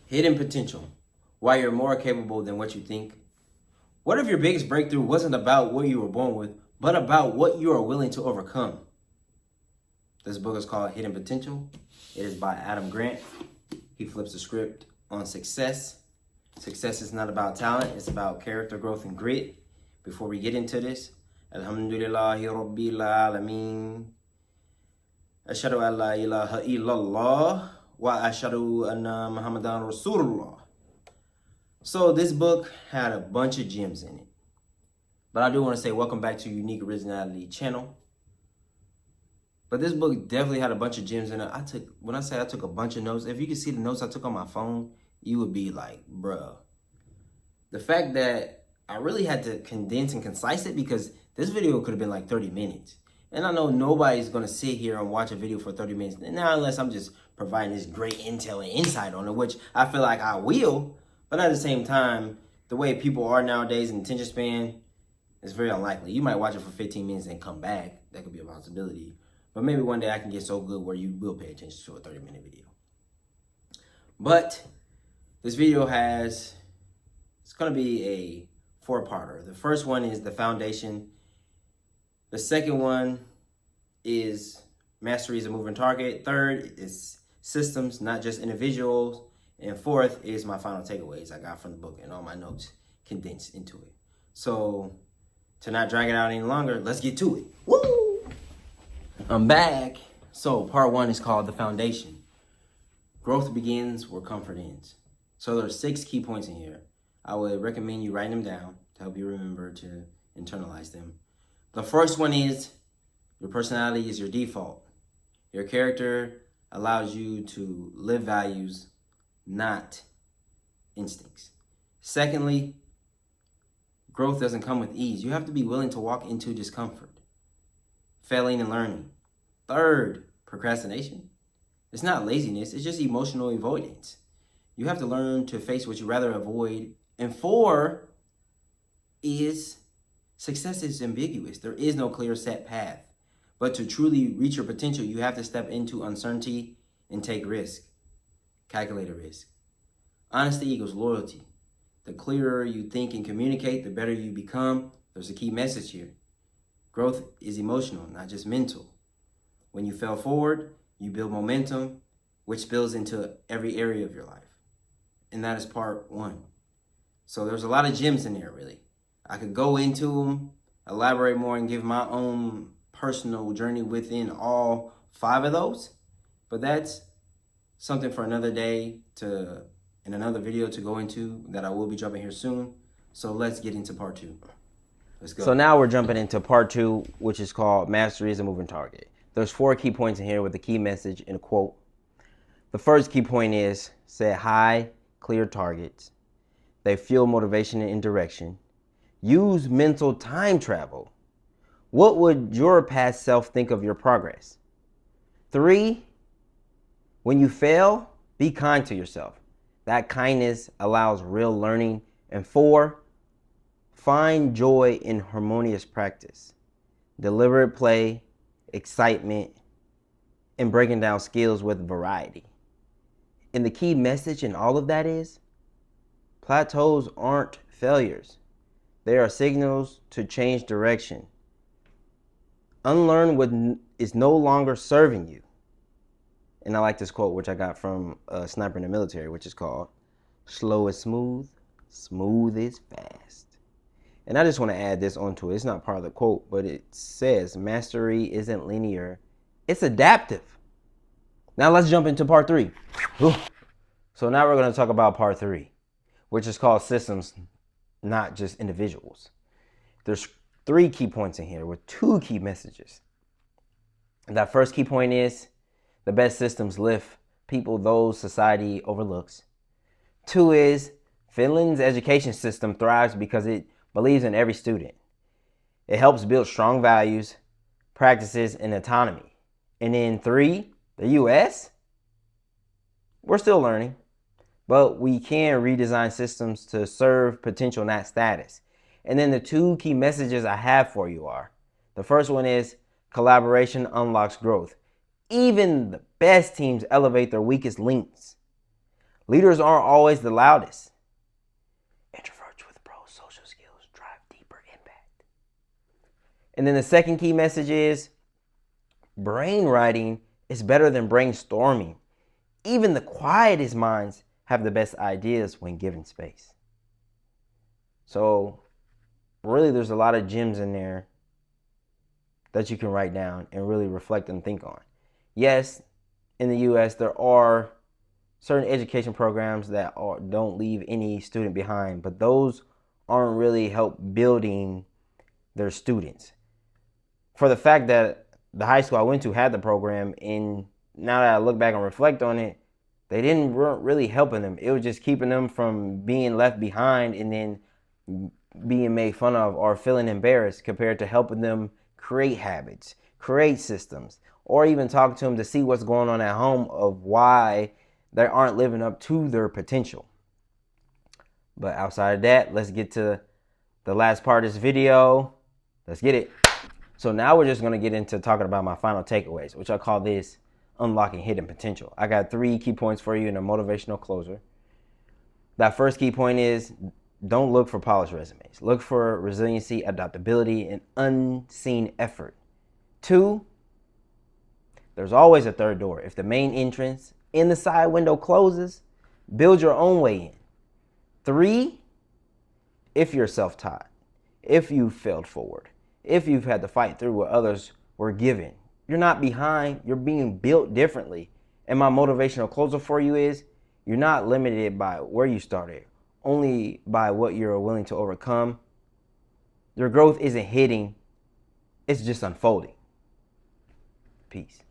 Hidden potential. Why you're more capable than what you think. What if your biggest breakthrough wasn't about what you were born with, but about what you are willing to overcome? This book is called Hidden Potential. It is by Adam Grant. He flips the script on success. Success is not about talent, it's about character growth and grit. Before we get into this, Alhamdulillahi Rabbil Alameen. Ashhadu an la ilaha illallah wa ashhadu anna Muhammadan Rasulullah. So this book had a bunch of gems in it. But I do want to say welcome back to Unique Originality channel. But this book definitely had a bunch of gems in it. When I say I took a bunch of notes, if you could see the notes I took on my phone, you would be like, bruh. The fact that I really had to condense and concise it because this video could have been like 30 minutes. And I know nobody's going to sit here and watch a video for 30 minutes. Now, unless I'm just providing this great intel and insight on it, which I feel like I will. But at the same time, the way people are nowadays in attention span, it's very unlikely. You might watch it for 15 minutes and come back. That could be a possibility. But maybe one day I can get so good where you will pay attention to a 30-minute video. But this video it's going to be a four-parter. The first one is the foundation. The second one is mastery is a moving target. Third is systems, not just individuals. And fourth is my final takeaways I got from the book and all my notes condensed into it. So to not drag it out any longer, let's get to it. Woo! I'm back. So part one is called the foundation. Growth begins where comfort ends. So there are 6 key points in here. I would recommend you write them down to help you remember to internalize them. The first one is your personality is your default. Your character allows you to live values, not instincts. Secondly, growth doesn't come with ease. You have to be willing to walk into discomfort, failing and learning. Third, procrastination. It's not laziness, it's just emotional avoidance. You have to learn to face what you rather avoid. And 4 is success is ambiguous. There is no clear set path. But to truly reach your potential, you have to step into uncertainty and take risk. Calculated risk. Honesty equals loyalty. The clearer you think and communicate, the better you become. There's a key message here. Growth is emotional, not just mental. When you fail forward, you build momentum, which spills into every area of your life. And that is part 1. So there's a lot of gems in there, really. I could go into them, elaborate more, and give my own personal journey within all 5 of those. But that's something for another day in another video to go into that I will be dropping here soon. So let's get into part 2. Let's go. So now we're jumping into part 2, which is called Mastery is a Moving Target. There's 4 key points in here with a key message and a quote. The first key point is set high, clear targets. They fuel motivation and direction. Use mental time travel. What would your past self think of your progress? 3, when you fail, be kind to yourself. That kindness allows real learning. And 4, find joy in harmonious practice. Deliberate play, excitement, and breaking down skills with variety. And the key message in all of that is, plateaus aren't failures. They are signals to change direction. Unlearn what is no longer serving you. And I like this quote, which I got from a sniper in the military, which is called, slow is smooth, smooth is fast. And I just want to add this onto it. It's not part of the quote, but it says mastery isn't linear. It's adaptive. Now let's jump into part 3. Whew. So now we're going to talk about part 3, which is called systems, not just individuals. There's 3 key points in here with 2 key messages. And that first key point is the best systems lift people those society overlooks. 2 is Finland's education system thrives because it believes in every student. It helps build strong values, practices, and autonomy. And then 3, the US, we're still learning, but we can redesign systems to serve potential, not status. And then the 2 key messages I have for you are, the first one is collaboration unlocks growth. Even the best teams elevate their weakest links. Leaders aren't always the loudest. Introverts with pro-social skills drive deeper impact. And then the second key message is brainwriting is better than brainstorming. Even the quietest minds have the best ideas when given space. So really, there's a lot of gems in there that you can write down and really reflect and think on. Yes, in the U.S., there are certain education programs that don't leave any student behind, but those aren't really help building their students. For the fact that the high school I went to had the program, and now that I look back and reflect on it, they weren't really helping them. It was just keeping them from being left behind and then being made fun of or feeling embarrassed, compared to helping them create habits, create systems, or even talk to them to see what's going on at home of why they aren't living up to their potential. But outside of that, let's get to the last part of this video. Let's get it. So now we're just going to get into talking about my final takeaways, which I call this unlocking hidden potential. I got 3 key points for you in a motivational closer. That first key point is don't look for polished resumes. Look for resiliency, adaptability, and unseen effort. 2, there's always a third door. If the main entrance in the side window closes, build your own way in. 3, if you're self-taught, if you failed forward, if you've had to fight through what others were given, you're not behind, you're being built differently. And my motivational closer for you is you're not limited by where you started, only by what you're willing to overcome. Your growth isn't hitting, it's just unfolding. Peace.